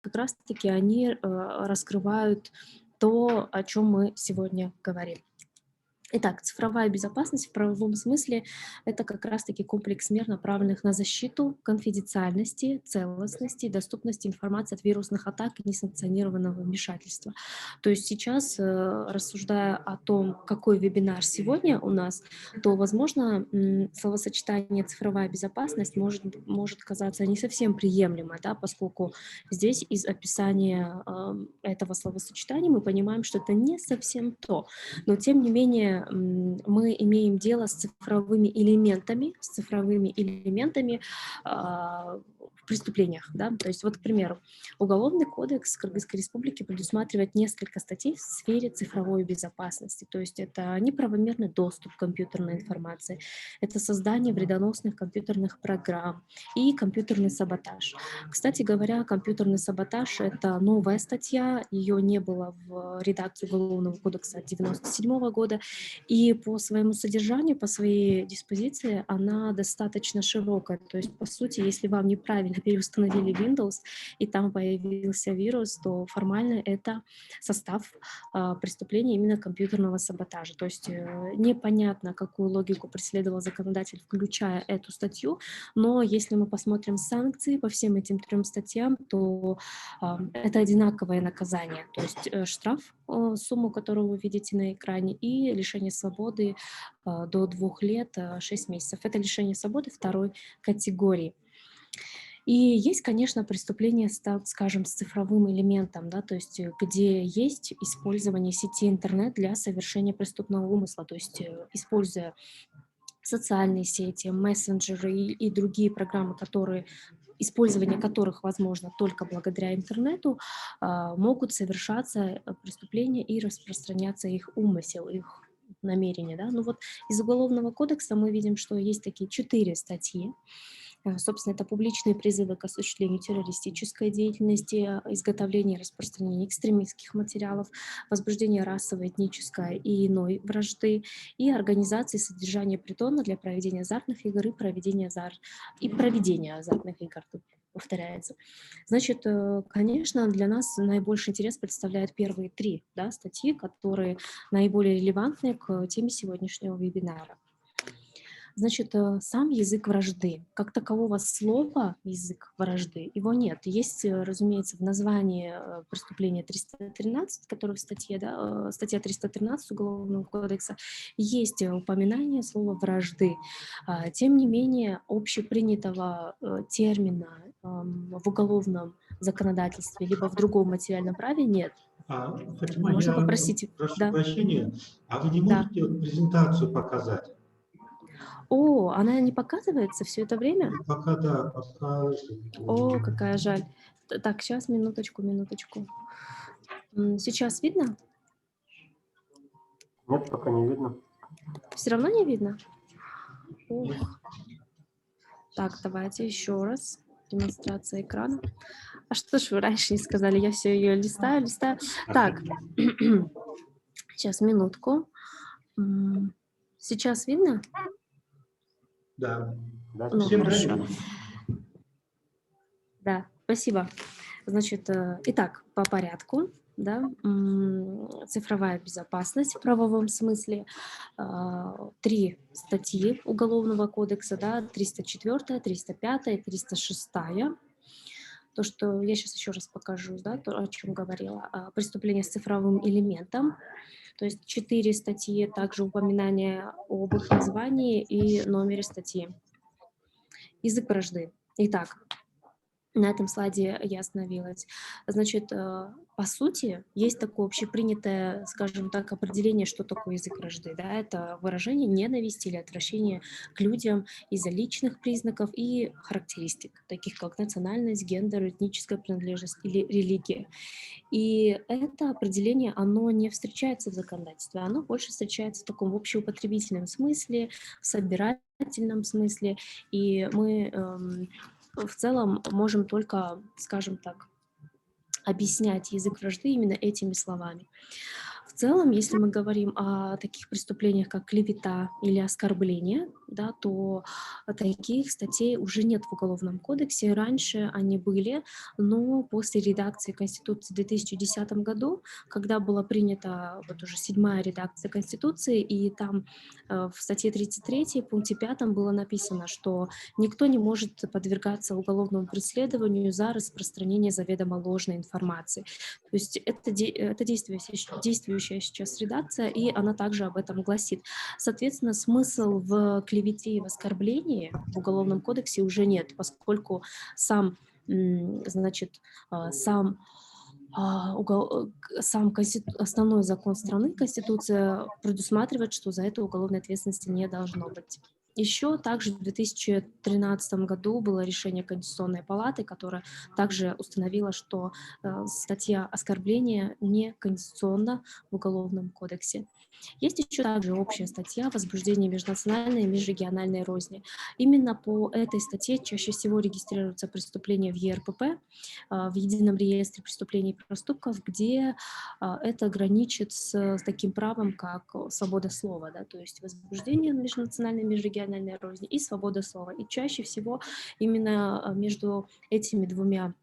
как раз-таки они раскрывают то, о чем мы сегодня говорим. Итак, цифровая безопасность в правовом смысле — это как раз-таки комплекс мер, направленных на защиту конфиденциальности, целостности и доступности информации от вирусных атак и несанкционированного вмешательства. То есть сейчас, рассуждая о том, какой вебинар сегодня у нас, то, возможно, словосочетание «цифровая безопасность» может казаться не совсем приемлемо, да, поскольку здесь из описания этого словосочетания мы понимаем, что это не совсем то. Но тем не менее мы имеем дело с цифровыми элементами в преступлениях, да, то есть вот, к примеру, Уголовный кодекс Кыргызской Республики предусматривает несколько статей в сфере цифровой безопасности, то есть это неправомерный доступ к компьютерной информации, это создание вредоносных компьютерных программ и компьютерный саботаж. Кстати говоря, компьютерный саботаж — это новая статья, ее не было в редакции Уголовного кодекса 1997 года, и по своему содержанию, по своей диспозиции она достаточно широкая. То есть, по сути, если вам неправильно переустановили Windows, и там появился вирус, то формально это состав преступления именно компьютерного саботажа. То есть непонятно, какую логику преследовал законодатель, включая эту статью, но если мы посмотрим санкции по всем этим 3 статьям, то это одинаковое наказание. То есть штраф, сумму которого вы видите на экране, и лишение свободы до 2 лет 6 месяцев. Это лишение свободы 2-й категории. И есть, конечно, преступления, скажем, с цифровым элементом, да, то есть где есть использование сети интернет для совершения преступного умысла, то есть используя социальные сети, мессенджеры и другие программы, использование которых возможно только благодаря интернету, могут совершаться преступления и распространяться их умысел, их намерение. Да? Ну вот из Уголовного кодекса мы видим, что есть такие 4 статьи. Собственно, это публичные призывы к осуществлению террористической деятельности, изготовление и распространение экстремистских материалов, возбуждение расовой, этнической и иной вражды, и организации содержания притона для проведения азартных игр и проведения азартных игр. Тут повторяется. Значит, конечно, для нас наибольший интерес представляют первые 3, да, статьи, которые наиболее релевантны к теме сегодняшнего вебинара. Значит, сам язык вражды. Как такового слова «язык вражды» его нет. Есть, разумеется, в названии преступления 313, которое в статье, да, статья 313 Уголовного кодекса, есть упоминание слова «вражды». Тем не менее, общепринятого термина в уголовном законодательстве либо в другом материальном праве нет. Фатима, Можно я попросить? прошу Да, прощения, а вы не да. можете презентацию показать? О, она не показывается все это время? Пока да, пока... О, какая жаль. Так, сейчас, минуточку. Сейчас видно? Нет, пока не видно. Все равно не видно? Ух. Так, давайте еще раз. Демонстрация экрана. А что ж вы раньше не сказали? Я все ее листаю. Так, сейчас, минутку. Сейчас видно? Да. Да, Ну, Всем хорошо. правильно? Да, спасибо. Значит, итак, по порядку, да, цифровая безопасность в правовом смысле, 3 статьи Уголовного кодекса, да, 304, 305 и 306. То, что я сейчас еще раз покажу, да, то, о чем говорила, преступление с цифровым элементом, то есть 4 статьи, также упоминание об их названии и номере статьи. Язык вражды. Итак, на этом слайде я остановилась. Значит, по сути, есть такое общепринятое, скажем так, определение, что такое язык вражды. Да? Это выражение ненависти или отвращения к людям из-за личных признаков и характеристик, таких как национальность, гендер, этническая принадлежность или религия. И это определение, оно не встречается в законодательстве, оно больше встречается в таком общеупотребительном смысле, в собирательном смысле, и мы в целом можем только, скажем так, объяснять язык вражды именно этими словами. В целом, если мы говорим о таких преступлениях, как клевета или оскорбление, да, то таких статей уже нет в Уголовном кодексе. Раньше они были, но после редакции Конституции в 2010 году, когда была принята вот уже 7-я редакция Конституции, и там в статье 33, пункте 5 было написано, что никто не может подвергаться уголовному преследованию за распространение заведомо ложной информации. То есть это действующая сейчас редакция, и она также об этом гласит. Соответственно, смысл в клевете и в оскорблении в Уголовном кодексе уже нет, поскольку сам, значит, сам основной закон страны, Конституция, предусматривает, что за это уголовной ответственности не должно быть. Еще также в 2013 году было решение Конституционной палаты, которое также установило, что статья оскорбления не конституционна в Уголовном кодексе. Есть еще также общая статья «Возбуждение межнациональной и межрегиональной розни». Именно по этой статье чаще всего регистрируются преступления в ЕРПП, в Едином реестре преступлений и проступков, где это граничит с таким правом, как свобода слова, да, то есть возбуждение межнациональной и межрегиональной розни и свобода слова. И чаще всего именно между этими двумя,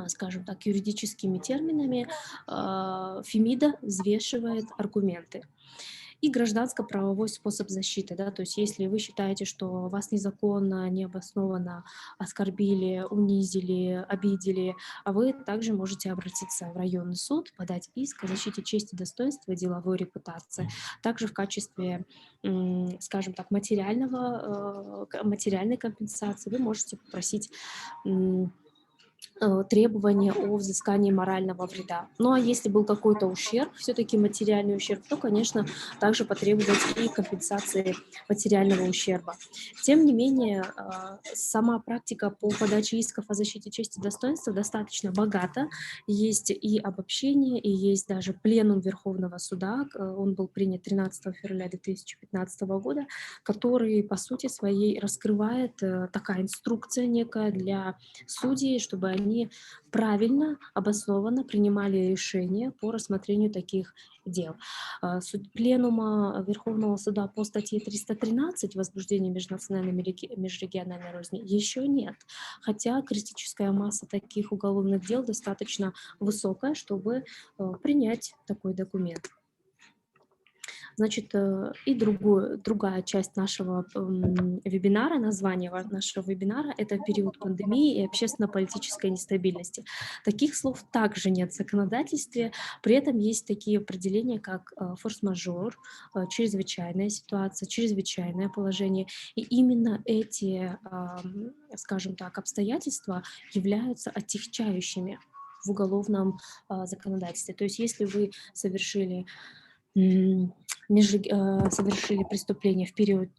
скажем так, юридическими терминами Фемида взвешивает аргументы. И гражданско-правовой способ защиты, да, то есть если вы считаете, что вас незаконно, необоснованно оскорбили, унизили, обидели, вы также можете обратиться в районный суд, подать иск о защите чести, достоинства и деловой репутации. Также в качестве, скажем так, материальной компенсации вы можете попросить требования о взыскании морального вреда. Ну а если был какой-то ущерб, все-таки материальный ущерб, то, конечно, также потребовать и компенсации материального ущерба. Тем не менее, сама практика по подаче исков о защите чести и достоинства достаточно богата. Есть и обобщение, и есть даже пленум Верховного суда. Он был принят 13 февраля 2015 года, который, по сути своей, раскрывает такая инструкция некая для судей, чтобы они правильно, обоснованно принимали решения по рассмотрению таких дел. Суд Пленума Верховного суда по статье 313 «Возбуждение межнациональной и межрегиональной розни» еще нет, хотя критическая масса таких уголовных дел достаточно высокая, чтобы принять такой документ. Значит, и другая часть нашего вебинара, название нашего вебинара — это период пандемии и общественно-политической нестабильности. Таких слов также нет в законодательстве, при этом есть такие определения, как форс-мажор, чрезвычайная ситуация, чрезвычайное положение. И именно эти, скажем так, обстоятельства являются отягчающими в уголовном законодательстве. То есть если вы совершили преступление в период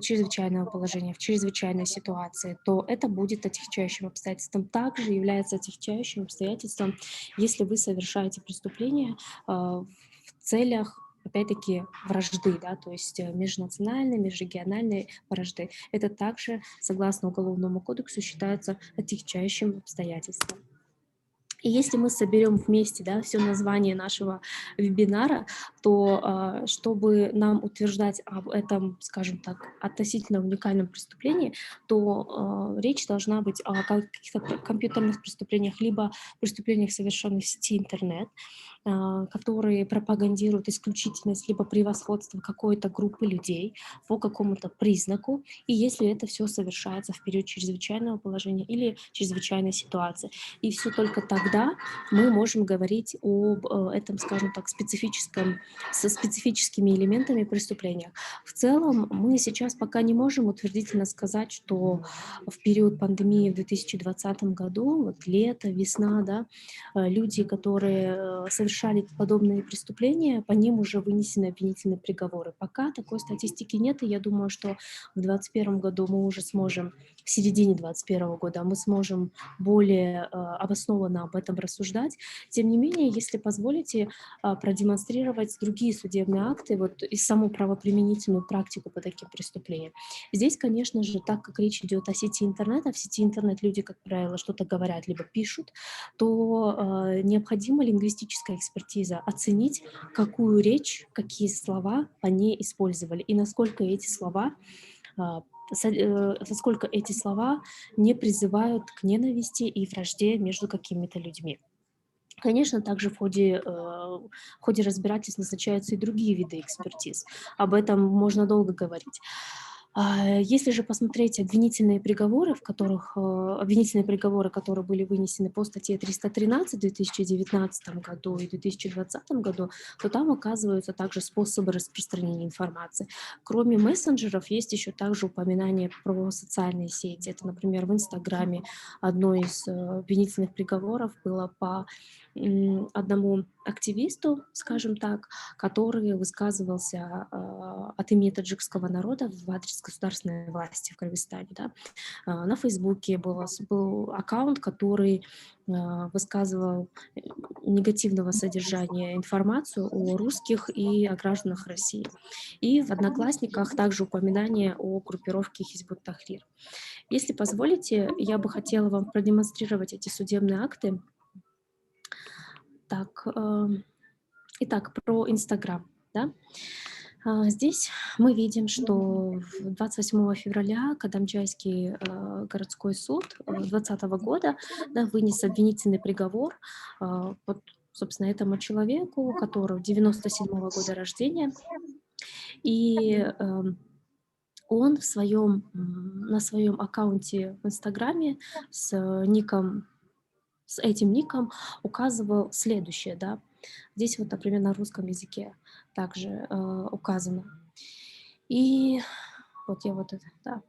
чрезвычайного положения, в чрезвычайной ситуации, то это будет отягчающим обстоятельством. Также является отягчающим обстоятельством, если вы совершаете преступление в целях, опять-таки, вражды, да, то есть межнациональной, межрегиональной вражды. Это также, согласно Уголовному кодексу, считается отягчающим обстоятельством. И если мы соберем вместе, да, все название нашего вебинара, то чтобы нам утверждать об этом, скажем так, относительно уникальном преступлении, то речь должна быть о каких-то компьютерных преступлениях, либо преступлениях, совершенных в сети интернет, которые пропагандируют исключительность либо превосходство какой-то группы людей по какому-то признаку, и если это все совершается в период чрезвычайного положения или чрезвычайной ситуации. И все только тогда мы можем говорить об этом, скажем так, со специфическими элементами преступления. В целом мы сейчас пока не можем утвердительно сказать, что в период пандемии в 2020 году, вот лето, весна, да, люди, которые совершали подобные преступления, по ним уже вынесены обвинительные приговоры. Пока такой статистики нет, и я думаю, что в 2021 году мы уже сможем, в середине 2021 года мы сможем более обоснованно об этом этом рассуждать. Тем не менее, если позволите, продемонстрировать другие судебные акты вот, и саму правоприменительную практику по таким преступлениям. Здесь, конечно же, так как речь идет о сети интернета, в сети интернет люди, как правило, что-то говорят либо пишут, то необходима лингвистическая экспертиза, оценить, какую речь, какие слова они использовали и насколько эти слова насколько эти слова не призывают к ненависти и вражде между какими-то людьми. Конечно, также в ходе разбирательств назначаются и другие виды экспертиз. Об этом можно долго говорить. Если же посмотреть обвинительные приговоры, обвинительные приговоры, которые были вынесены по статье 313 в 2019 году и 2020 году, то там оказываются также способы распространения информации. Кроме мессенджеров, есть еще также упоминание про социальные сети. Это, например, в Инстаграме одно из обвинительных приговоров было по одному активисту, скажем так, который высказывался от имени таджикского народа в адрес государственной власти в Кыргызстане. Да. На Фейсбуке был аккаунт, который высказывал негативного содержания информацию о русских и о гражданах России. И в Одноклассниках также упоминание о группировке Хизбут Тахрир. Если позволите, я бы хотела вам продемонстрировать эти судебные акты. Так, итак, про Инстаграм. Да? Здесь мы видим, что 28 февраля Кадамчайский городской суд 2020 года, да, вынес обвинительный приговор вот, собственно, этому человеку, который 97-го года рождения. И он на своем аккаунте в Инстаграме с этим ником указывал следующее, да. Здесь вот, например, на русском языке также указано. И вот я вот это, да.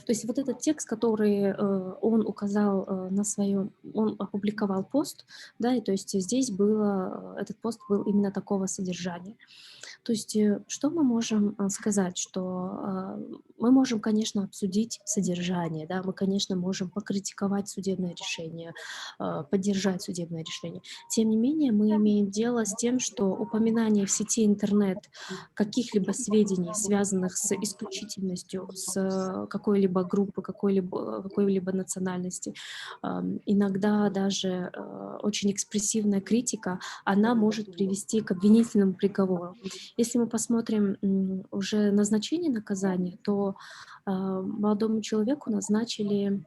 То есть вот этот текст, который он указал он опубликовал пост, да, и то есть здесь этот пост был именно такого содержания. То есть что мы можем сказать, что мы можем, конечно, обсудить содержание, да, мы, конечно, можем покритиковать судебное решение, поддержать судебное решение. Тем не менее, мы имеем дело с тем, что упоминание в сети интернет каких-либо сведений, связанных с исключительностью, с какой-либо группы, какой-либо национальности, иногда даже очень экспрессивная критика, она может привести к обвинительному приговору. Если мы посмотрим уже назначение наказания, то молодому человеку назначили,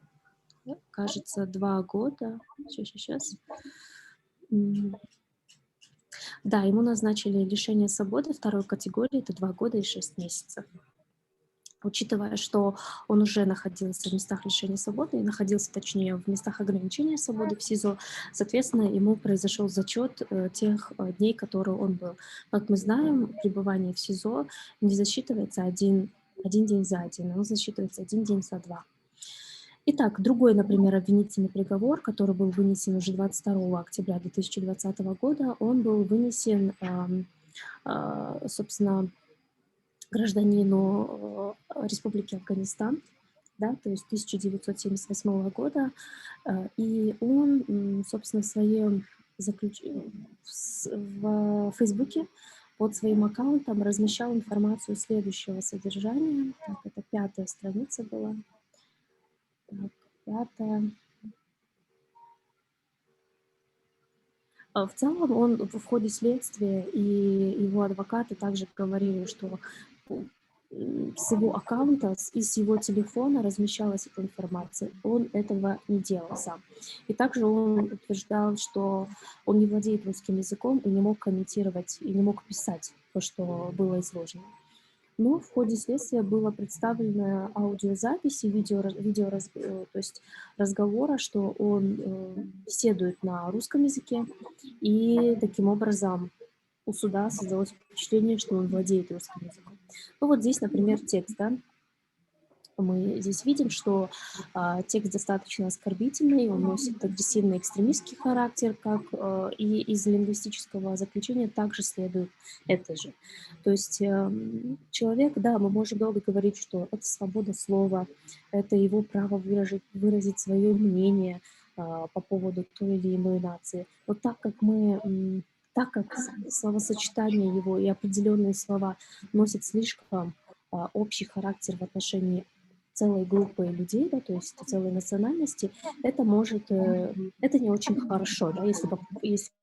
кажется, 2 года. Сейчас. Да, ему назначили лишение свободы второй категории, это 2 года и 6 месяцев. Учитывая, что он уже находился в местах лишения свободы, и находился, точнее, в местах ограничения свободы в СИЗО, соответственно, ему произошел зачет тех дней, которые он был. Как мы знаем, пребывание в СИЗО не засчитывается один день за один, оно засчитывается 1 день за 2. Итак, другой, например, обвинительный приговор, который был вынесен уже 22 октября 2020 года, он был вынесен, собственно, гражданину Республики Афганистан, да, то есть 1978 года, и он, собственно, в Фейсбуке под своим аккаунтом размещал информацию следующего содержания. Так, это 5-я страница была. Так, 5-я. В целом он в ходе следствия и его адвокаты также говорили, что с его аккаунта, с его телефона размещалась эта информация. Он этого не делал сам. И также он утверждал, что он не владеет русским языком и не мог комментировать, и не мог писать то, что было изложено. Но в ходе следствия была представлена аудиозапись и то есть разговора, что он беседует на русском языке, и таким образом у суда создалось впечатление, что он владеет русским языком. Ну вот здесь, например, текст, да, мы здесь видим, что текст достаточно оскорбительный, он носит агрессивный экстремистский характер, как и из лингвистического заключения также следует это же. То есть человек, да, мы можем долго говорить, что это свобода слова, это его право выразить свое мнение, по поводу той или иной нации. Но так как словосочетание его и определенные слова носят слишком общий характер в отношении целой группы людей, да, то есть целой национальности, это не очень хорошо, да, если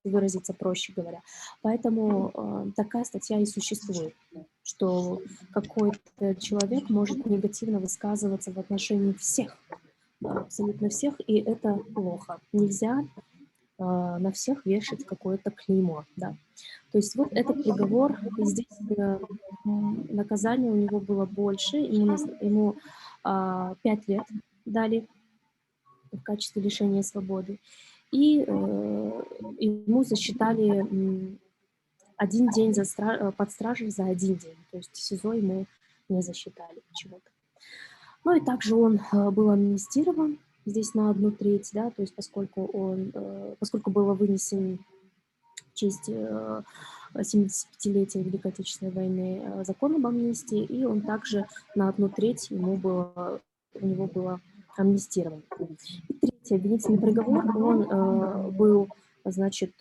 выразиться проще говоря. Поэтому такая статья и существует, что какой-то человек может негативно высказываться в отношении всех, абсолютно всех, и это плохо. Нельзя на всех вешать какое-то клеймо, да. То есть вот этот приговор, и здесь наказание у него было больше, ему 5 лет дали в качестве лишения свободы, и ему засчитали 1 день под стражей за 1 день, то есть СИЗО ему не засчитали почему-то. Ну и также он был амнистирован здесь на 1/3, да, то есть поскольку было вынесен в честь 75-летия Великой Отечественной войны закон об амнистии, и он также на 1/3 у него было амнистирован. И третий обвинительный приговор, он был, значит,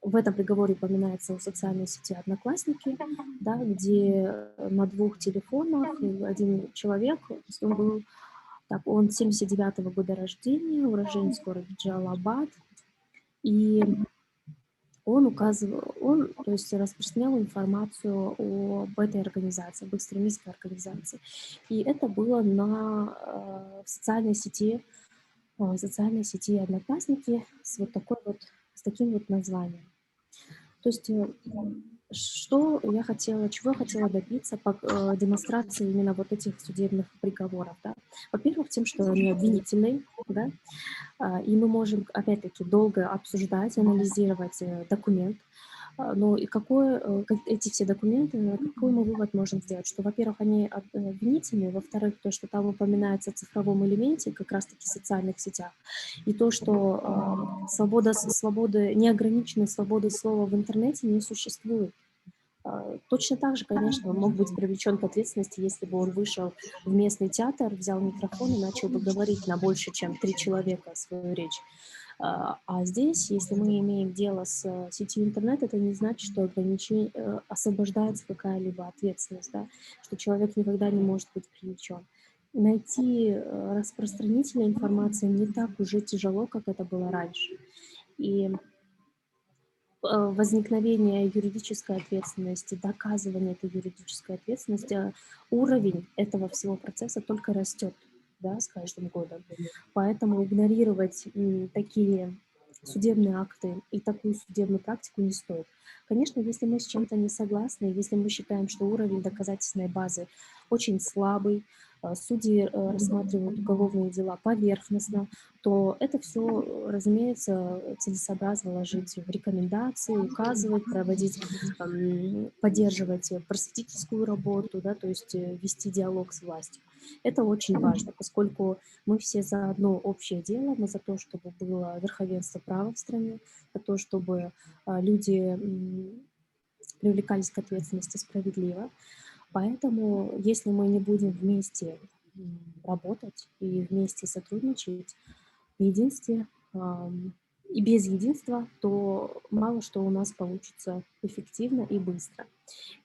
в этом приговоре упоминается в социальной сети «Одноклассники», да, где на 2 телефонах один человек, он 79-го года рождения, уроженец города Джалалабад, и то есть распространял информацию об этой организации, об экстремистской организации. И это было в социальной сети «Одноклассники» с таким вот названием. То есть чего я хотела добиться по демонстрации именно вот этих судебных приговоров, да? Во-первых, тем, что они обвинительные, да, и мы можем, опять-таки, долго обсуждать, анализировать документ, но и эти все документы, какой мы вывод можем сделать? Что, во-первых, они обвинительные, во-вторых, то, что там упоминается о цифровом элементе, как раз-таки в социальных сетях, и то, что неограниченной свободы слова в интернете не существует. Точно так же, конечно, он мог быть привлечен к ответственности, если бы он вышел в местный театр, взял микрофон и начал бы говорить на больше, чем 3 человека свою речь. А здесь, если мы имеем дело с сетью интернет, это не значит, что освобождается какая-либо ответственность, да, что человек никогда не может быть привлечен. Найти распространителя информации не так уже тяжело, как это было раньше. И возникновение юридической ответственности, доказывание этой юридической ответственности, уровень этого всего процесса только растет, да, с каждым годом. Поэтому игнорировать такие судебные акты и такую судебную практику не стоит. Конечно, если мы с чем-то не согласны, если мы считаем, что уровень доказательственной базы очень слабый, судьи рассматривают уголовные дела поверхностно, то это все, разумеется, целесообразно ложить в рекомендации, указывать, поддерживать просветительскую работу, да, то есть вести диалог с властью. Это очень важно, поскольку мы все за одно общее дело, мы за то, чтобы было верховенство права в стране, за то, чтобы люди привлекались к ответственности справедливо. Поэтому, если мы не будем вместе работать и вместе сотрудничать в единстве и без единства, то мало что у нас получится эффективно и быстро.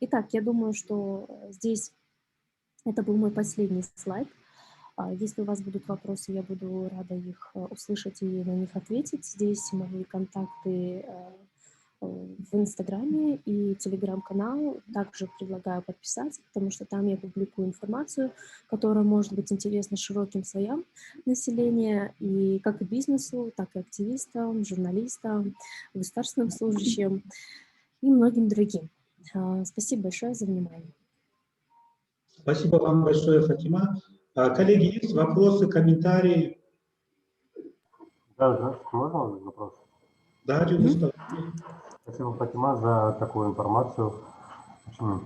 Итак, я думаю, что здесь это был мой последний слайд. Если у вас будут вопросы, я буду рада их услышать и на них ответить. Здесь мои контакты в Инстаграме и Телеграм-канал. Также предлагаю подписаться, потому что там я публикую информацию, которая может быть интересна широким слоям населения, и как и бизнесу, так и активистам, журналистам, государственным служащим и многим другим. Спасибо большое за внимание. Спасибо вам большое, Фатима. Коллеги, есть вопросы, комментарии? Да, можно вопрос? Да, Дюдуста. Спасибо, Фатима, за такую информацию, очень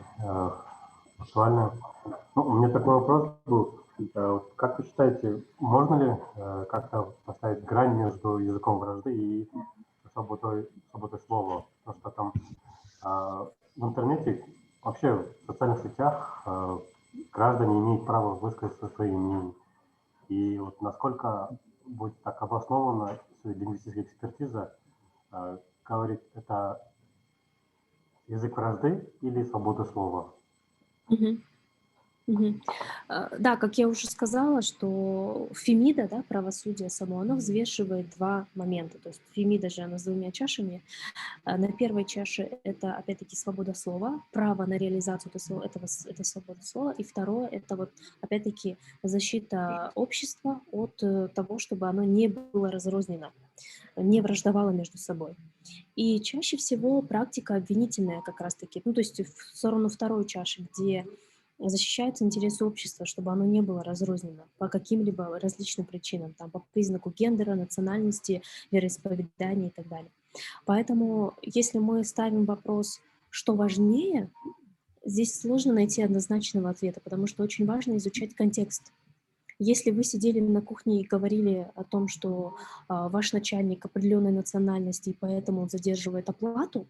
актуальную. Ну, у меня такой вопрос был. Как вы считаете, можно ли как-то поставить грань между языком вражды и свободой слова? Потому что там в интернете, вообще в социальных сетях граждане имеют право высказать свои мнения. И вот насколько будет так обоснована лингвистическая экспертиза, говорит, это язык вражды или свобода слова? Мгм. Мгм. Да, как я уже сказала, что Фемида, да, правосудие само, оно взвешивает два момента. То есть Фемида же, она с двумя чашами. На первой чаше это, опять-таки, свобода слова, право на реализацию это свобода слова. И второе, это вот, опять-таки, защита общества от того, чтобы оно не было разрознено, не враждовало между собой. И чаще всего практика обвинительная как раз-таки, ну, то есть в сторону второй чаши, где защищаются интересы общества, чтобы оно не было разрознено по каким-либо различным причинам, там, по признаку гендера, национальности, вероисповедания и так далее. Поэтому, если мы ставим вопрос, что важнее, здесь сложно найти однозначного ответа, потому что очень важно изучать контекст. Если вы сидели на кухне и говорили о том, что ваш начальник определенной национальности, и поэтому он задерживает оплату,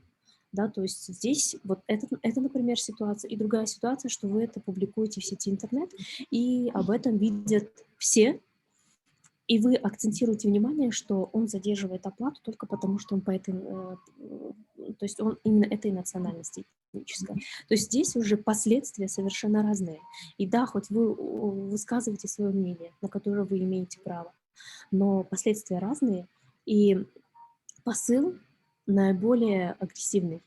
да, то есть здесь вот это, например, ситуация. И другая ситуация, что вы это публикуете в сети интернет, и об этом видят все, и вы акцентируете внимание, что он задерживает оплату только потому, что он по этой, то есть он именно этой национальности этнической. То есть здесь уже последствия совершенно разные. И да, хоть вы высказываете свое мнение, на которое вы имеете право, но последствия разные, и посыл наиболее агрессивный.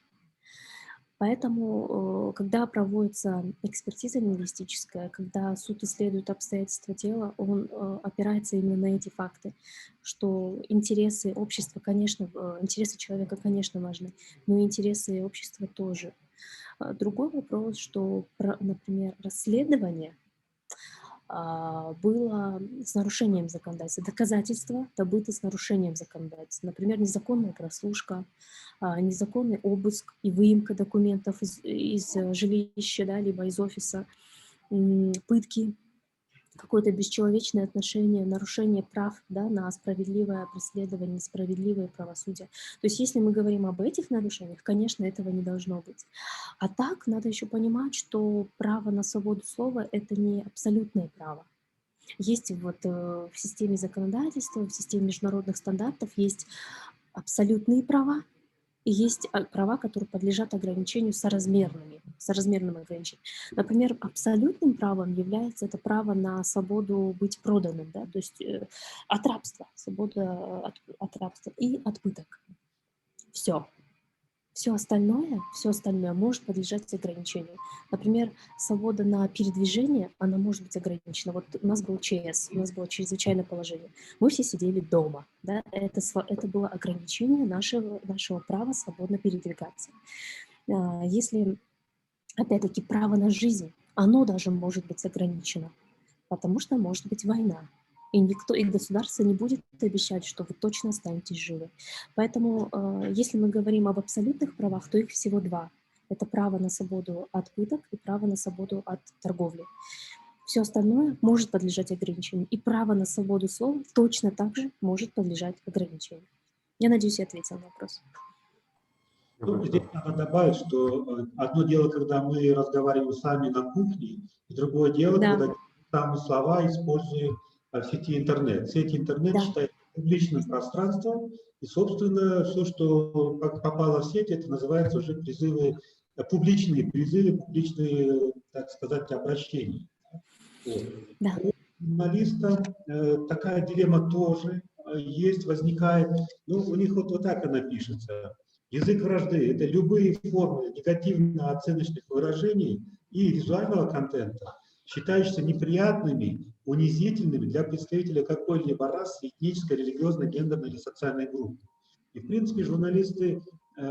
Поэтому, когда проводится экспертиза лингвистическая, когда суд исследует обстоятельства дела, он опирается именно на эти факты, что интересы общества, конечно, интересы человека, конечно, важны, но и интересы общества тоже. Другой вопрос, что, например, расследование было с нарушением законодательства. Доказательства добыты с нарушением законодательства. Например, незаконная прослушка, незаконный обыск и выемка документов из жилища, да, либо из офиса, пытки, какое-то бесчеловечное отношение, нарушение прав, да, на справедливое преследование, справедливое правосудие. То есть если мы говорим об этих нарушениях, конечно, этого не должно быть. А так надо еще понимать, что право на свободу слова — это не абсолютное право. Есть вот в системе законодательства, в системе международных стандартов есть абсолютные права, и есть права, которые подлежат ограничению соразмерным ограничениям. Например, абсолютным правом является это право на свободу быть проданным, да, то есть от рабства, свобода от рабства и от пыток. Все. Все остальное может подлежать ограничению. Например, свобода на передвижение, она может быть ограничена. Вот у нас был ЧС, у нас было чрезвычайное положение. Мы все сидели дома. Да? Это было ограничение нашего права свободно передвигаться. Если, опять-таки, право на жизнь, оно даже может быть ограничено, потому что может быть война. И никто, и государство не будет обещать, что вы точно останетесь живы. Поэтому, если мы говорим об абсолютных правах, то их всего два. Это право на свободу от пыток и право на свободу от торговли. Все остальное может подлежать ограничению. И право на свободу слова точно так же может подлежать ограничению. Я надеюсь, я ответила на вопрос. Ну, здесь надо добавить, что одно дело, когда мы разговариваем сами на кухне, и другое дело, Да. когда там слова используем в сети интернет. Сеть интернет считается публичным пространством, и, собственно, все, что попало в сеть, это называется уже публичные призывы, публичные, так сказать, обращения. Вот. Да. У журналиста такая дилемма тоже есть, возникает. Ну, у них вот так она пишется. Язык вражды – это любые формы негативно-оценочных выражений и визуального контента, считающиеся неприятными, унизительными для представителя какой-либо расы, этнической, религиозной, гендерной или социальной группы. И, в принципе, журналисты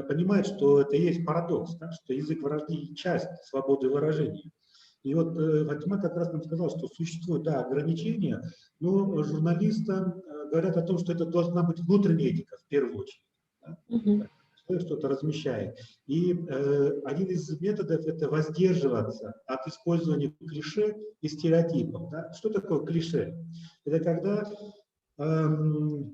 понимают, что это и есть парадокс, да, что язык вражды – часть свободы выражения. И вот Фатима как раз нам сказала, что существуют, да, ограничения, но журналистам говорят о том, что это должна быть внутренняя этика в первую очередь. Да? Человек что-то размещает. И один из методов – это воздерживаться от использования клише и стереотипов. Да? Что такое клише? Это когда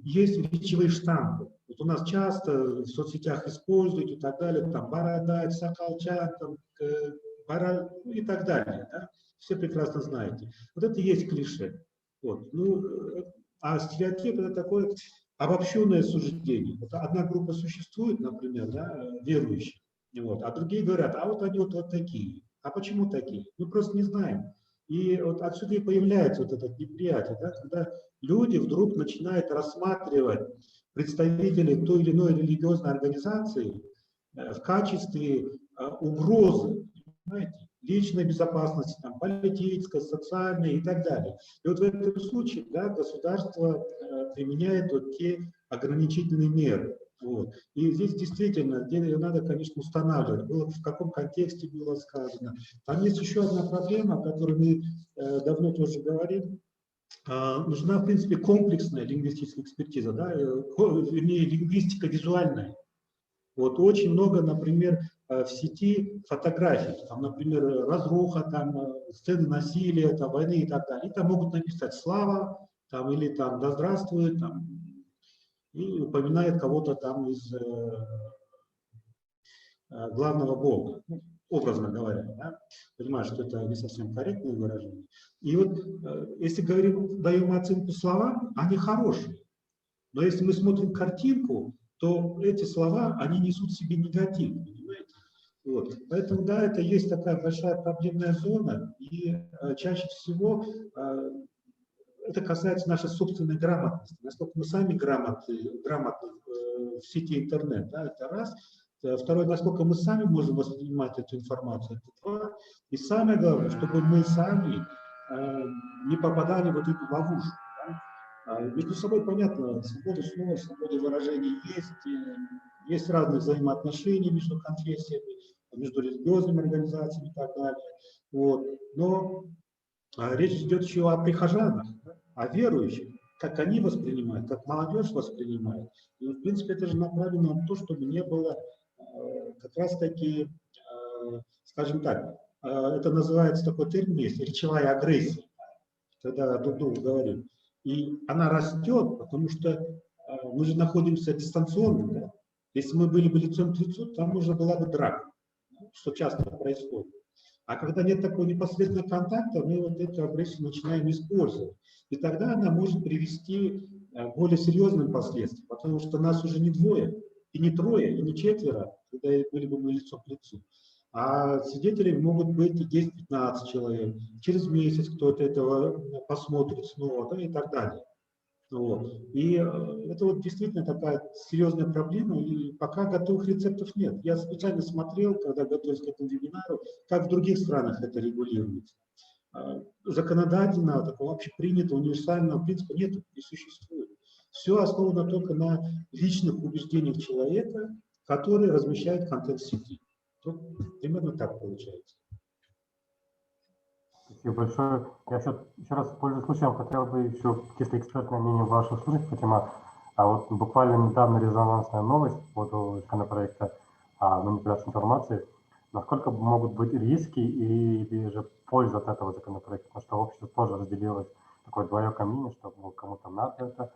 есть речевые штампы. Вот у нас часто в соцсетях используют и так далее, там бородач, соколчак, там, и так далее. Да? Все прекрасно знаете. Вот это и есть клише. Вот. Ну, А стереотип – это такое обобщенное суждение. Вот одна группа существует, например, да, верующих, вот, а другие говорят, а вот они вот такие. А почему такие? Мы просто не знаем. И вот отсюда и появляется вот это неприятие, да, когда люди вдруг начинают рассматривать представителей той или иной религиозной организации в качестве угрозы, понимаете, личной безопасности, там, политической, социальной и так далее. И вот в этом случае, да, государство применяет вот те ограничительные меры. Вот. И здесь действительно надо, конечно, устанавливать, было, в каком контексте было сказано. Там есть еще одна проблема, о которой мы давно тоже говорим. Нужна, в принципе, комплексная лингвистическая экспертиза, да, вернее, лингвистика визуальная. Вот очень много, например, в сети фотографий, там, например, разруха, там, сцены насилия, там, войны и так далее. И там могут написать «Слава», там, или там «Да здравствует», там, и упоминает кого-то там из главного бога, ну, образно говоря, да? Понимаю, что это не совсем корректное выражение. И вот если даем оценку словам, они хорошие. Но если мы смотрим картинку, то эти слова, они несут в себе негатив, понимаете? Вот. Поэтому, да, это есть такая большая проблемная зона, и чаще всего это касается нашей собственной грамотности. Насколько мы сами грамотны в сети интернет, да, это раз. Второе, насколько мы сами можем воспринимать эту информацию, это два. И самое главное, чтобы мы сами не попадали в эту ловушку. Да. Между собой понятно, свобода слова, свобода выражения есть разные взаимоотношения между конфессиями, между религиозными организациями и так далее. Вот. Но речь идет еще о прихожанах, о верующих, как они воспринимают, как молодежь воспринимает. И, в принципе, это же направлено на то, чтобы не было как раз-таки, скажем так, это называется такой термин есть, речевая агрессия, когда друг другу говорим. И она растет, потому что мы же находимся дистанционно. Да? Если мы были бы лицом к лицу, там уже была бы драка, что часто происходит. А когда нет такого непосредственного контакта, мы вот эту агрессию начинаем использовать. И тогда она может привести к более серьезным последствиям, потому что нас уже не двое, и не трое, и не четверо, когда были бы мы лицом к лицу. А свидетелей могут быть и 10-15 человек. Через месяц кто-то этого посмотрит снова, да, и так далее. Вот. И это вот действительно такая серьезная проблема, и пока готовых рецептов нет. Я специально смотрел, когда готовился к этому вебинару, как в других странах это регулируется. Законодательного, такого общепринятого, универсального принципа нет, не существует. Все основано только на личных убеждениях человека, который размещает контент в сети. Вот примерно так получается. Спасибо большое. Я еще раз, пользуясь случаем, хотел бы еще чисто экспертное мнение ваше услышать, Фатима. А вот буквально недавно резонансная новость по поводу законопроекта о манипуляции информацией. Насколько могут быть риски или же польза от этого законопроекта? Потому что общество тоже разделилось такое двоякое мнение, что кому-то надо это,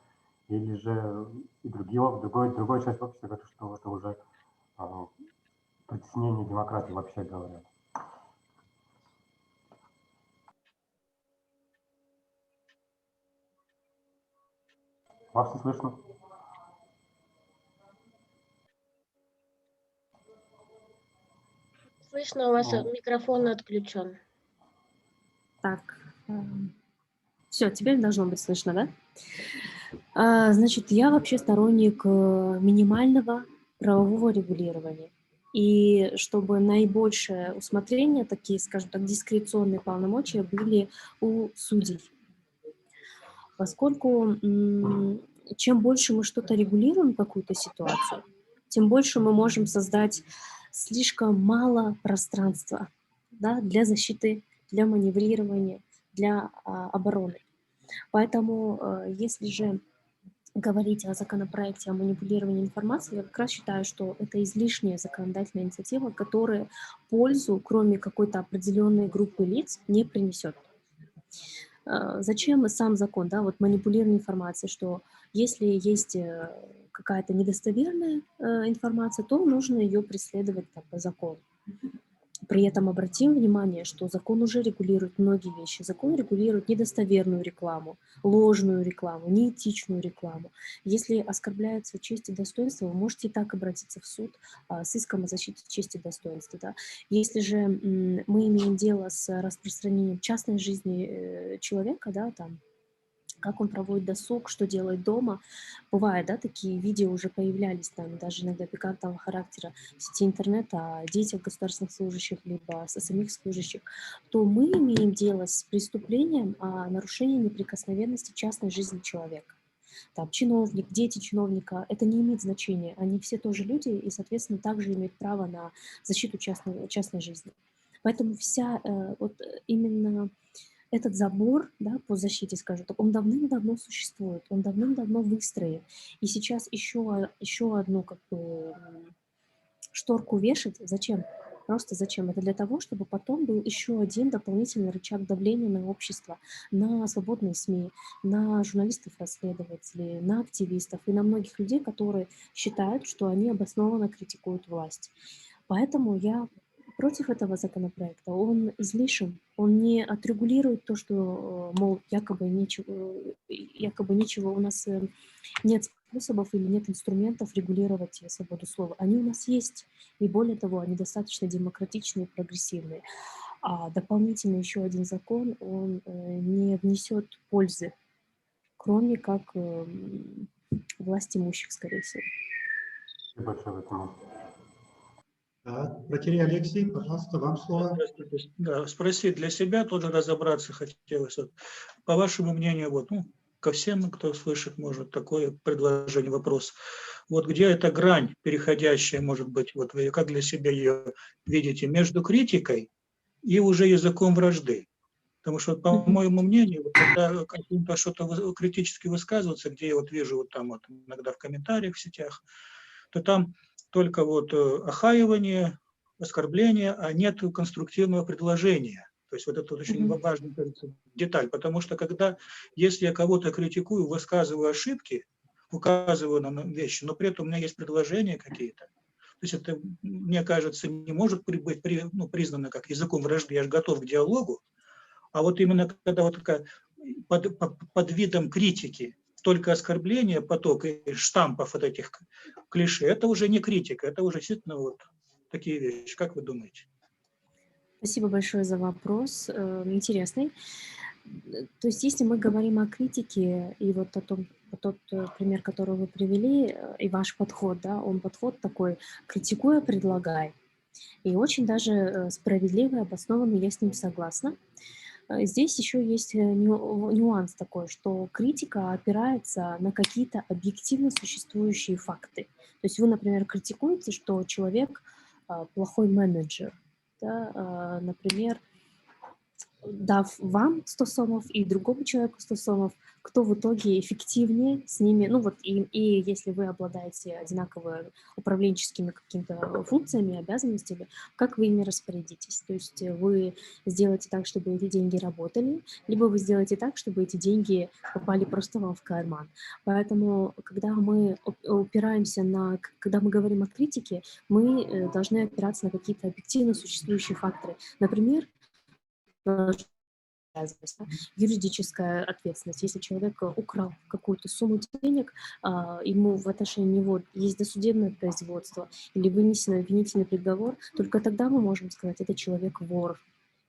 или же и другая часть общества говорит, что это уже притеснение демократии, вообще говоря. Вас не слышно? Слышно, у вас микрофон отключен. Так, все, теперь должно быть слышно, да? Значит, я вообще сторонник минимального правового регулирования. И чтобы наибольшее усмотрение, такие, скажем так, дискреционные полномочия были у судей. Поскольку чем больше мы что-то регулируем, какую-то ситуацию, тем больше мы можем создать слишком мало пространства, да, для защиты, для маневрирования, для обороны. Поэтому, если же говорить о законопроекте о манипулировании информацией, я как раз считаю, что это излишняя законодательная инициатива, которая пользу, кроме какой-то определенной группы лиц, не принесет. Зачем сам закон, да, вот манипулирование информацией, что если есть какая-то недостоверная информация, то нужно ее преследовать по закону. При этом обратим внимание, что закон уже регулирует многие вещи. Закон регулирует недостоверную рекламу, ложную рекламу, неэтичную рекламу. Если оскорбляется честь и достоинство, вы можете и так обратиться в суд с иском о защите чести и достоинства. Да? Если же мы имеем дело с распространением частной жизни человека, да, там, как он проводит досуг, что делает дома. Бывает, да, такие видео уже появлялись там, даже иногда пикантного характера в сети интернета о детях государственных служащих, либо о самих служащих, то мы имеем дело с преступлением о нарушении неприкосновенности частной жизни человека. Там чиновник, дети чиновника, это не имеет значения. Они все тоже люди и, соответственно, также имеют право на защиту частной жизни. Поэтому именно этот забор, да, по защите, скажем так, он давным-давно существует, он давным-давно выстроен. И сейчас еще одну шторку вешать. Зачем? Просто зачем? Это для того, чтобы потом был еще один дополнительный рычаг давления на общество, на свободные СМИ, на журналистов-расследователей, на активистов и на многих людей, которые считают, что они обоснованно критикуют власть. Поэтому я против этого законопроекта. Он излишен, он не отрегулирует то, что, мол, якобы нечего у нас нет способов или нет инструментов регулировать свободу слова. Они у нас есть, и более того, они достаточно демократичные и прогрессивные. А дополнительно еще один закон, он не внесет пользы, кроме как власть имущих, скорее всего. Спасибо большое, Фатима. Так, братья Алексей, пожалуйста, вам слово. Здравствуйте. Да, спросить для себя, тоже разобраться хотелось. Вот, по вашему мнению, вот, ну, ко всем, кто слышит, может, такое предложение, вопрос. Вот где эта грань переходящая, может быть, вот вы как для себя ее видите, между критикой и уже языком вражды? Потому что, вот, по моему мнению, вот, когда каким-то что-то критически высказываться, где я вот вижу вот там вот иногда в комментариях в сетях, то там только вот охаивание, оскорбление, а нет конструктивного предложения. То есть вот это вот очень важная, кажется, деталь, потому что если я кого-то критикую, высказываю ошибки, указываю на вещи, но при этом у меня есть предложения какие-то, то есть это, мне кажется, не может быть признано как языком вражды, я же готов к диалогу, а вот именно когда вот такая под видом критики только оскорбление, поток и штампов от этих клише, это уже не критика, это уже действительно вот такие вещи. Как вы думаете? Спасибо большое за вопрос, интересный. То есть если мы говорим о критике, и вот тот пример, который вы привели, и ваш подход, да, он подход такой, критикуя, предлагай. И очень даже справедливый, обоснованный, я с ним согласна. Здесь еще есть нюанс такой, что критика опирается на какие-то объективно существующие факты. То есть вы, например, критикуете, что человек плохой менеджер, да, например, дав вам 100 сомов и другому человеку 100 сомов, кто в итоге эффективнее с ними, ну вот и если вы обладаете одинаковыми управленческими какими-то функциями, обязанностями, как вы ими распорядитесь? То есть вы сделаете так, чтобы эти деньги работали, либо вы сделаете так, чтобы эти деньги попали просто вам в карман. Поэтому, когда мы когда мы говорим о критике, мы должны опираться на какие-то объективно существующие факторы. Например, юридическая ответственность. Если человек украл какую-то сумму денег, ему в отношении него есть досудебное производство или вынесен обвинительный приговор, только тогда мы можем сказать, это человек вор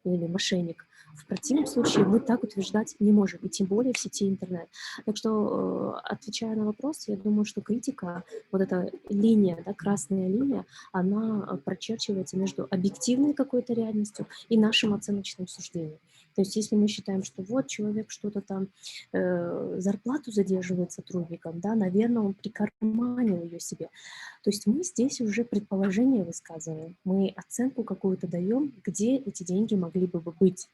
или мошенник. В противном случае мы так утверждать не можем, и тем более в сети интернет. Так что, отвечая на вопрос, я думаю, что критика, вот эта линия, да, красная линия, она прочерчивается между объективной какой-то реальностью и нашим оценочным суждением. То есть если мы считаем, что вот человек что-то там, зарплату задерживает сотрудникам, да, наверное, он прикарманил ее себе. То есть мы здесь уже предположение высказываем, мы оценку какую-то даем, где эти деньги могли бы быть.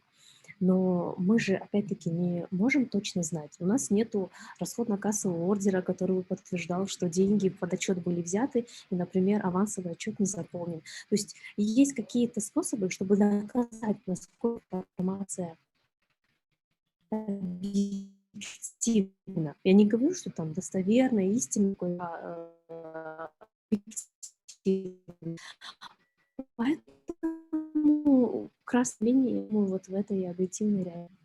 Но мы же, опять-таки, не можем точно знать. У нас нету расходно-кассового ордера, который бы подтверждал, что деньги под отчет были взяты, и, например, авансовый отчет не заполнен. То есть есть какие-то способы, чтобы доказать, насколько информация объективна. Я не говорю, что там достоверно, истинно, объективно. Поэтому красной линии мы вот в этой объективной реальности.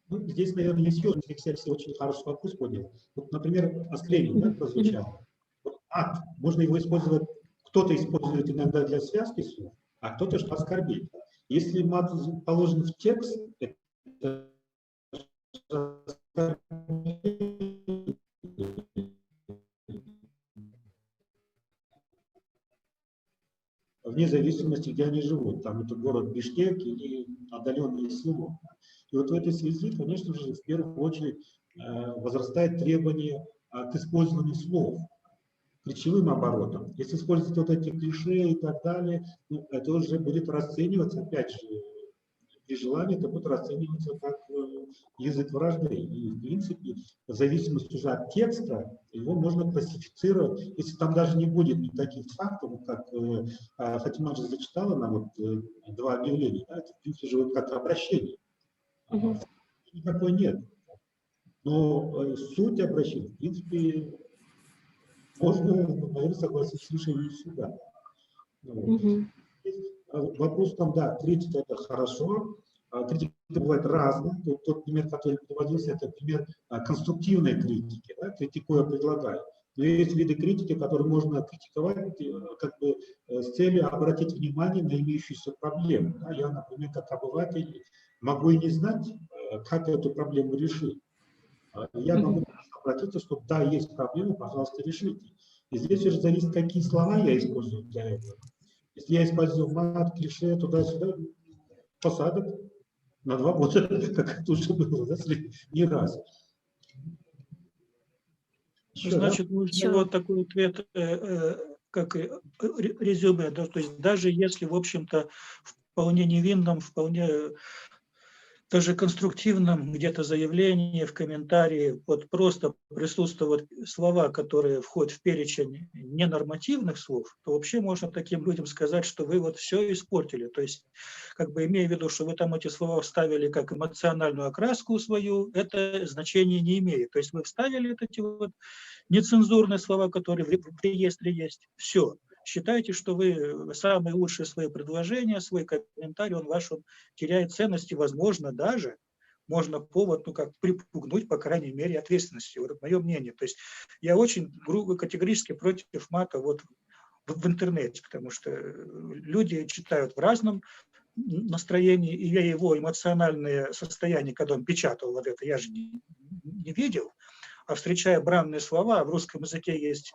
Ну, здесь, наверное, есть еще Алексей очень хороший вопрос поднял. Вот, например, оскорбление, да, прозвучало. Вот ад, можно его использовать, кто-то использует иногда для связки слов, а кто-то, что оскорбить. Если мат положен в текст, это вне зависимости, где они живут. Там это город Бишкек или отдаленные село. И вот в этой связи, конечно же, в первую очередь возрастает требование к использованию слов, ключевым оборотом. Если использовать вот эти клише и так далее, ну, это уже будет расцениваться, опять же, при желании это будет расцениваться как язык вражды. И, в принципе, в зависимости уже от текста, его можно классифицировать, если там даже не будет никаких фактов, как Фатима же зачитала нам вот, два объявления, да, это, в принципе, же вот как обращение. Никакой нет. Но суть обращения, в принципе, можно, наверное, согласиться с решением суда. Вопрос там, да, критика – это хорошо. Критика бывает разная. Тот пример, который приводился, это пример конструктивной критики. Да? Критикуя, предлагаю. Но есть виды критики, которые можно критиковать как бы с целью обратить внимание на имеющиеся проблемы. Да? Я, например, как обыватель, могу и не знать, как эту проблему решить. Я могу обратиться, что да, есть проблема, пожалуйста, решите. И здесь уже зависит, какие слова я использую для этого. Если я использую мат, клише, туда-сюда, посадок на 2 года, как это уже было, да, не раз. Еще, значит, да? Нужно вот такой ответ, как резюме, да, то есть даже если, в общем-то, вполне невинном, вполне даже конструктивном где-то заявлении, в комментарии, вот просто присутствуют слова, которые входят в перечень ненормативных слов, то вообще можно таким людям сказать, что вы вот все испортили. То есть, как бы имея в виду, что вы там эти слова вставили как эмоциональную окраску свою, это значение не имеет. То есть вы вставили эти вот нецензурные слова, которые в реестре есть, все. Считайте, что вы самые лучшие свои предложения, свой комментарий, он ваш, он теряет ценность, и, возможно, даже можно повод, ну, как припугнуть, по крайней мере, ответственностью. Вот это мое мнение. То есть я очень грубо, категорически против мата вот в интернете, потому что люди читают в разном настроении, и я его эмоциональное состояние, когда он печатал вот это, я же не видел. А встречая бранные слова, в русском языке есть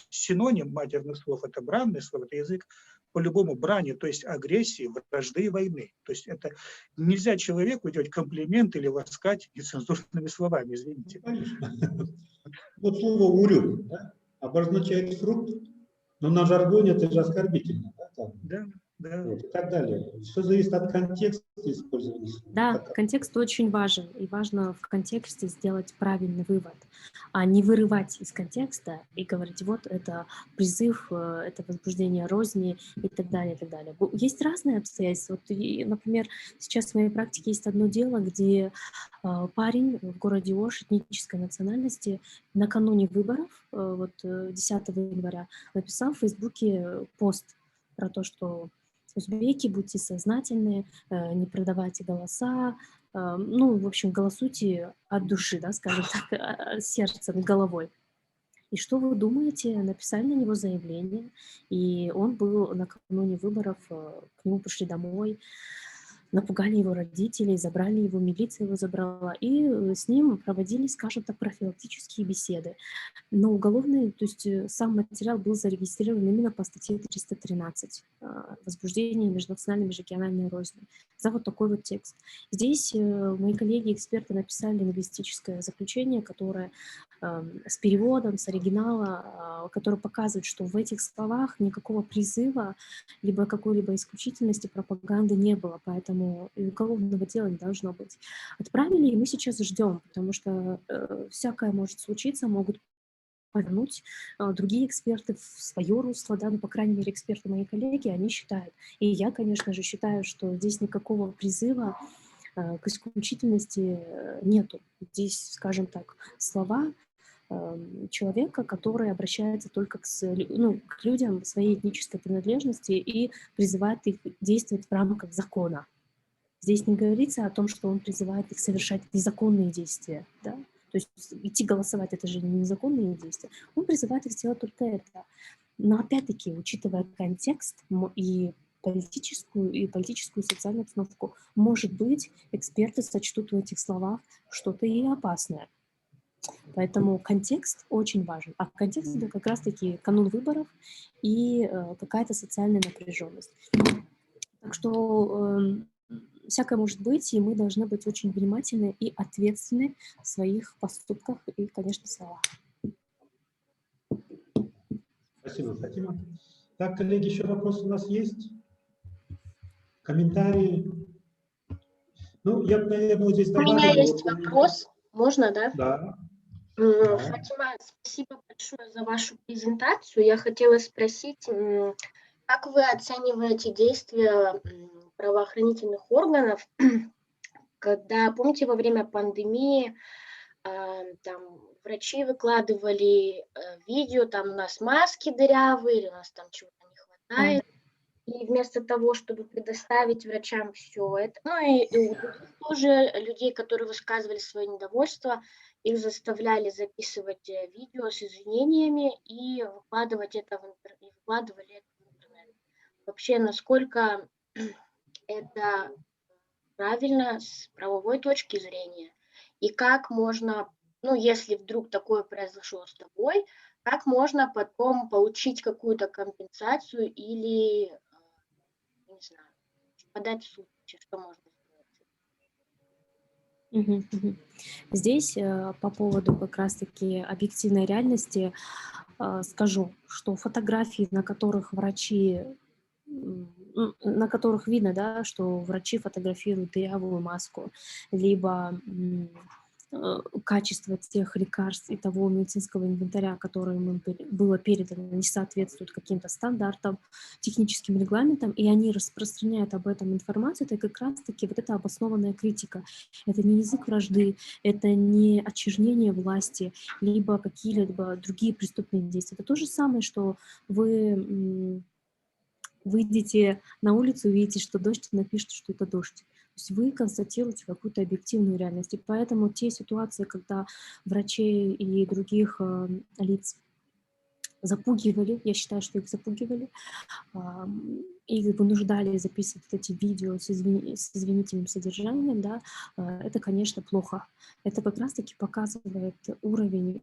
синоним матерных слов, это бранные слова, это язык по-любому брани, то есть агрессии, вражды, войны. То есть это нельзя человеку делать комплимент или ласкать нецензурными словами, извините. Конечно. Вот слово «урюк», да, обозначает фрукт, но на жаргоне это же оскорбительно. Да, да. Вот, и так далее. Все зависит от контекста использования. Да, контекст очень важен, и важно в контексте сделать правильный вывод, а не вырывать из контекста и говорить, вот это призыв, это возбуждение розни и так далее, и так далее. Есть разные обстоятельства. Вот, например, сейчас в моей практике есть одно дело, где парень в городе Ош этнической национальности накануне выборов, вот 10 января, написал в Фейсбуке пост про то, что узбеки, будьте сознательны, не продавайте голоса, ну, в общем, голосуйте от души, да, скажем так, сердцем, головой. И что вы думаете? Написали на него заявление, и он был накануне выборов, к нему пришли домой, напугали его родителей, забрали его, милиция его забрала, и с ним проводили, скажем так, профилактические беседы. Но уголовный, то есть сам материал был зарегистрирован именно по статье 313 «Возбуждение межнациональной, межрегиональной розни» за вот такой вот текст. Здесь мои коллеги-эксперты написали лингвистическое заключение, которое с переводом, с оригинала, который показывает, что в этих словах никакого призыва, либо какой-либо исключительности пропаганды не было, поэтому и уголовного дела не должно быть. Отправили, и мы сейчас ждем, потому что всякое может случиться, могут повернуть другие эксперты в свое русло, да, ну, по крайней мере, эксперты мои коллеги, они считают. И я, конечно же, считаю, что здесь никакого призыва к исключительности нету. Здесь, скажем так, слова человека, который обращается только к людям своей этнической принадлежности и призывает их действовать в рамках закона. Здесь не говорится о том, что он призывает их совершать незаконные действия, да? То есть идти голосовать — это же не незаконные действия. Он призывает их сделать только это. Но опять-таки, учитывая контекст и политическую и социальную обстановку, может быть, эксперты сочтут в этих словах что-то и опасное. Поэтому контекст очень важен. А контекст — это как раз-таки канун выборов и какая-то социальная напряженность. Так что всякое может быть, и мы должны быть очень внимательны и ответственны в своих поступках и, конечно, словах. Спасибо, Фатима. Так, коллеги, еще вопросы у нас есть? Комментарии? Ну, я, наверное, вот здесь У добавлю. меня есть вопрос. Можно, да? Да. Да. Фатима, спасибо большое за вашу презентацию. Я хотела спросить, как вы оцениваете действия правоохранительных органов, когда, помните, во время пандемии там врачи выкладывали видео, там у нас маски дырявые, или у нас там чего-то не хватает, и вместо того, чтобы предоставить врачам все это, ну и у других тоже людей, которые высказывали свое недовольство, их заставляли записывать видео с извинениями и выкладывали это в интернет. Вообще, насколько это правильно с правовой точки зрения? И как можно, ну, если вдруг такое произошло с тобой, как можно потом получить какую-то компенсацию или, не знаю, подать в суд, что можно сделать? Здесь по поводу как раз-таки объективной реальности скажу, что фотографии, на которых на которых видно, да, что врачи фотографируют дырявую маску, либо качество тех лекарств и того медицинского инвентаря, которое им было передано, не соответствует каким-то стандартам, техническим регламентам, и они распространяют об этом информацию, это как раз-таки вот эта обоснованная критика. Это не язык вражды, это не очернение власти, либо какие-либо другие преступные действия. Это то же самое, что вы выйдете на улицу, увидите, что дождь, и напишите, что это дождь. То есть вы констатируете какую-то объективную реальность. И поэтому те ситуации, когда врачей и других лиц запугивали, я считаю, что их запугивали, и вынуждали записывать эти видео с извинительным содержанием, да, это, конечно, плохо. Это как раз-таки показывает уровень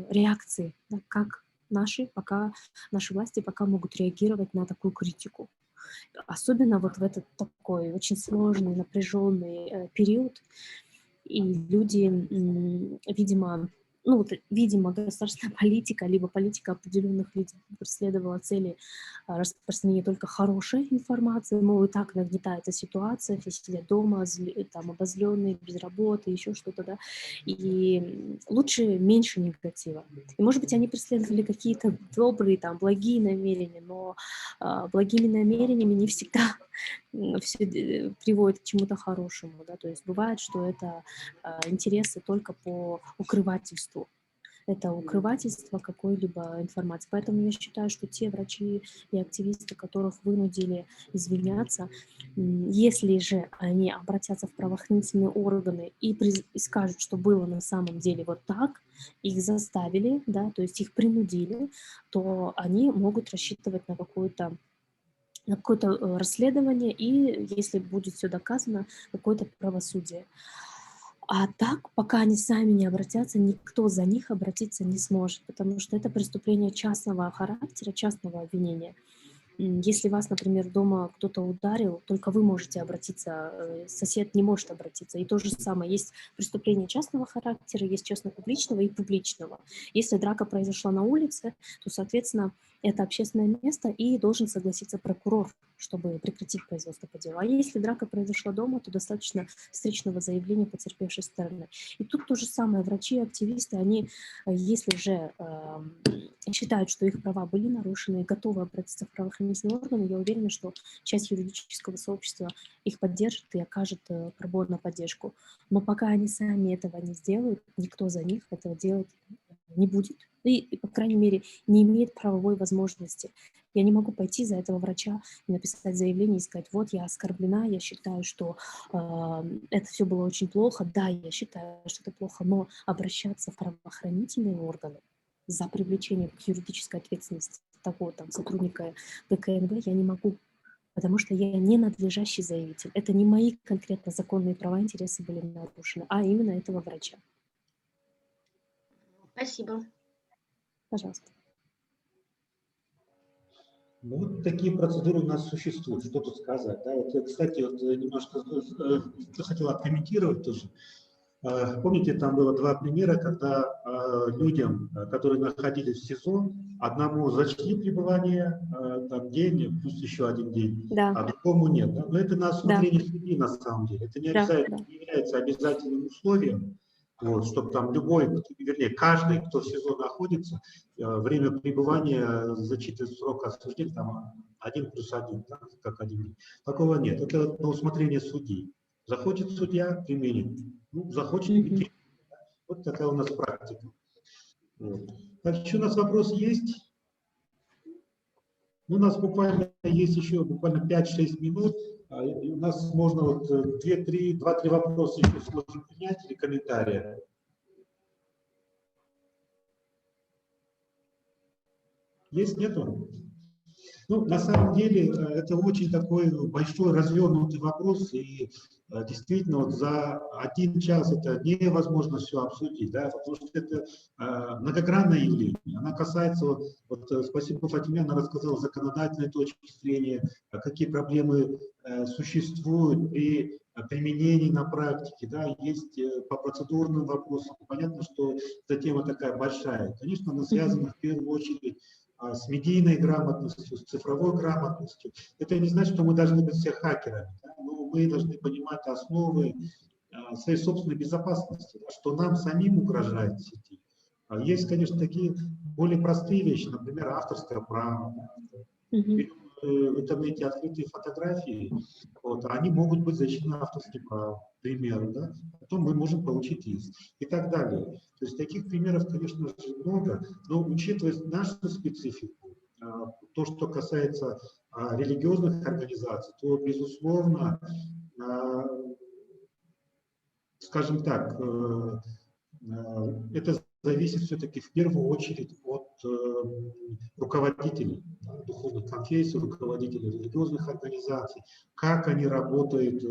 реакции, да, как наши власти пока могут реагировать на такую критику. Особенно вот в этот такой очень сложный, напряженный период. И люди, видимо, государственная политика, либо политика определенных лиц преследовала цели распространения только хорошей информации, мол, и так нагнетается ситуация, все сидят дома, там, обозленные, без работы, еще что-то, да, и лучше меньше негатива. И, может быть, они преследовали какие-то добрые, там, благие намерения, но благими намерениями не всегда все приводит к чему-то хорошему, да, то есть бывает, что это интересы только по укрывательству. Это укрывательство какой-либо информации. Поэтому я считаю, что те врачи и активисты, которых вынудили извиняться, если же они обратятся в правоохранительные органы и скажут, что было на самом деле вот так, их заставили, да, то есть их принудили, то они могут рассчитывать на какое-то расследование и, если будет все доказано, какое-то правосудие. А так, пока они сами не обратятся, никто за них обратиться не сможет, потому что это преступление частного характера, частного обвинения. Если вас, например, дома кто-то ударил, только вы можете обратиться, сосед не может обратиться. И то же самое, есть преступление частного характера, есть частно-публичного и публичного. Если драка произошла на улице, то, соответственно, это общественное место, и должен согласиться прокурор, чтобы прекратить производство по делу. А если драка произошла дома, то достаточно встречного заявления потерпевшей стороны. И тут то же самое. Врачи и активисты, они, если же считают, что их права были нарушены и готовы обратиться в правоохранительные органы, я уверена, что часть юридического сообщества их поддержит и окажет пробор на поддержку. Но пока они сами этого не сделают, никто за них этого делать не будет. И, по крайней мере, не имеет правовой возможности. Я не могу пойти за этого врача и написать заявление и сказать: вот я оскорблена, я считаю, что это все было очень плохо. Да, я считаю, что это плохо, но обращаться в правоохранительные органы за привлечение к юридической ответственности такого там сотрудника ГКНГ я не могу, потому что я не надлежащий заявитель. Это не мои конкретно законные права, интересы были нарушены, а именно этого врача. Спасибо. Пожалуйста. Ну, вот такие процедуры у нас существуют. Что тут сказать? Да? Вот, кстати, вот немножко хотел откомментировать тоже. Помните, там было два примера, когда людям, которые находились в СИЗО, одному зачли пребывание там, день, плюс еще один день, Да. а другому нет. Да? Но это на усмотрение судьи на самом деле. Это не, не является обязательным условием, вот, чтобы там любой, вернее, каждый, кто в СИЗО находится, время пребывания зачитывает срок осуждения там 1+1, да, как 1 день. Такого нет. Это на усмотрение судьи. Захочет судья — применит. Ну, захочет — не применит. Вот такая у нас практика. Вот. Так, еще у нас вопрос есть? Ну, у нас буквально есть еще буквально 5-6 минут. И у нас можно вот 2-3 вопроса еще сможем принять или комментарии. Есть, нету? Ну, на самом деле, это очень такой большой развернутый вопрос, и действительно вот за 1 час это невозможно все обсудить, да, потому что это многогранное явление. Она касается, вот, спасибо Фатиме, она рассказала с законодательной точки зрения, какие проблемы существуют при применении на практике, да, есть по процедурным вопросам. Понятно, что эта тема такая большая. Конечно, она связана в первую очередь с медийной грамотностью, с цифровой грамотностью. Это не значит, что мы должны быть все хакерами, да? Но мы должны понимать основы своей собственной безопасности, да? Что нам самим угрожает в сети. Есть, конечно, такие более простые вещи, например, авторское право. В интернете открытые фотографии, вот, они могут быть защищены авторским правом, к примеру, да? Потом мы можем получить иск и так далее. То есть таких примеров, конечно же, много, но учитывая нашу специфику, то, что касается религиозных организаций, то, безусловно, скажем так, это зависит все-таки в первую очередь от руководителей духовных конфессий, руководителей религиозных организаций, как они работают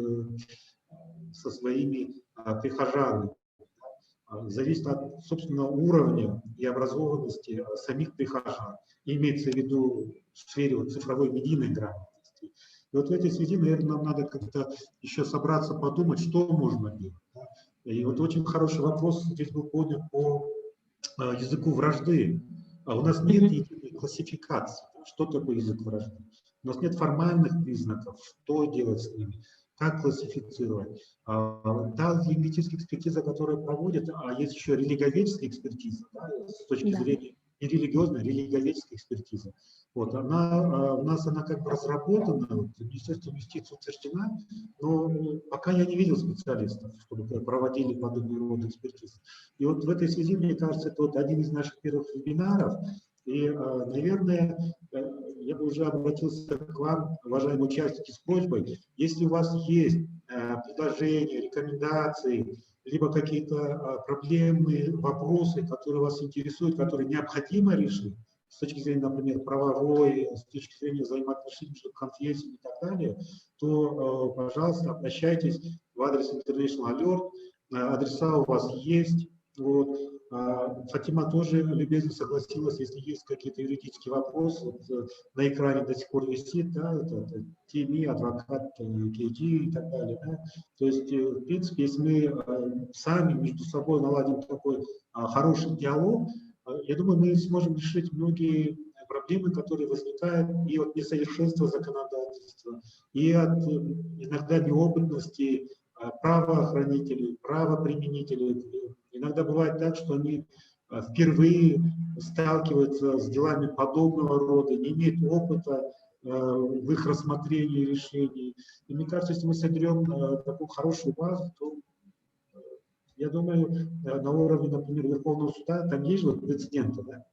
со своими прихожанами. Зависит от, собственно, уровня и образованности самих прихожан. Имеется в виду в сфере вот цифровой медийной грамотности. И вот в этой связи, наверное, нам надо как-то еще собраться, подумать, что можно делать. И вот очень хороший вопрос здесь был поднят по языку вражды. У нас нет единой классификации, что такое язык вражды. У нас нет формальных признаков, что делать с ними, как классифицировать. Та лингвистическая экспертиза, которая проводит, а есть еще религоведческая экспертиза, да, с точки зрения не религиозной, религоведческая экспертиза. Вот, она, у нас она как бы разработана, вот, Министерство юстиции утверждена, но пока я не видел специалистов, чтобы проводили подобные роды экспертизы. И вот в этой связи, мне кажется, это вот один из наших первых вебинаров. И, наверное, я бы уже обратился к вам, уважаемые участники, с просьбой, если у вас есть предложения, рекомендации, либо какие-то проблемные вопросы, которые вас интересуют, которые необходимо решить, с точки зрения, например, правовой, с точки зрения взаимоотношений между конфессиями и так далее, то, пожалуйста, обращайтесь в адрес International Alert, адреса у вас есть. Вот. Фатима тоже любезно согласилась, если есть какие-то юридические вопросы, вот, на экране до сих пор висит, да, это ТМИ, адвокат КГ и так далее. Да. То есть, в принципе, если мы сами между собой наладим такой хороший диалог, я думаю, мы сможем решить многие проблемы, которые возникают и от несовершенства законодательства, и от иногда неопытности правоохранителей, правоприменителей. Иногда бывает так, что они впервые сталкиваются с делами подобного рода, не имеют опыта в их рассмотрении решений. И мне кажется, если мы соберем такую хорошую базу, то я думаю, на уровне, например, Верховного суда, там есть же вот прецеденты, да?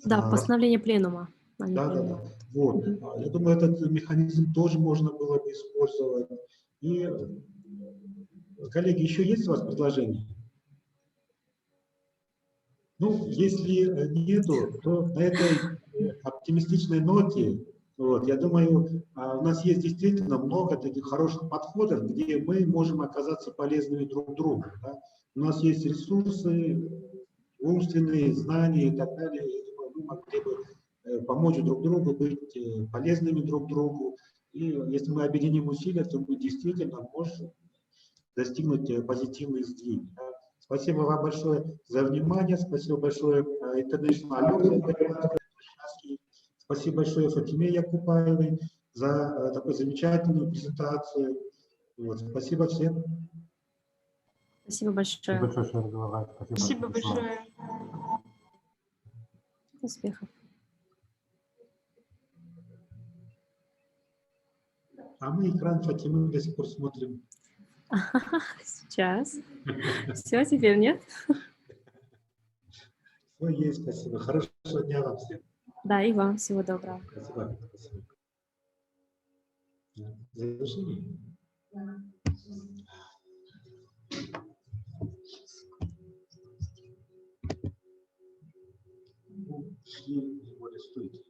Да, постановление пленума. Они Да, принимают. вот. Я думаю, этот механизм тоже можно было бы использовать. И, коллеги, еще есть у вас предложения? Ну, если нету, то на этой оптимистичной ноте, вот, я думаю, у нас есть действительно много таких хороших подходов, где мы можем оказаться полезными друг другу. Да? У нас есть ресурсы, умственные знания и так далее. Я думаю, мы могли бы помочь друг другу, быть полезными друг другу. И если мы объединим усилия, то мы действительно можем достигнуть позитивных сдвигов. Да? Спасибо вам большое за внимание. Спасибо большое International. Спасибо большое Фатиме Якупаевой за такую замечательную презентацию. Вот. Спасибо всем. Спасибо большое. Спасибо большое, что разговаривали. Спасибо большое. Успехов. А мы экран Фатимы до сих пор смотрим. Сейчас. Все, теперь нет? Все есть, спасибо. Хорошего дня вам всем. Да, и вам всего доброго. Спасибо. Спасибо. Завершение. Шли его арестуют.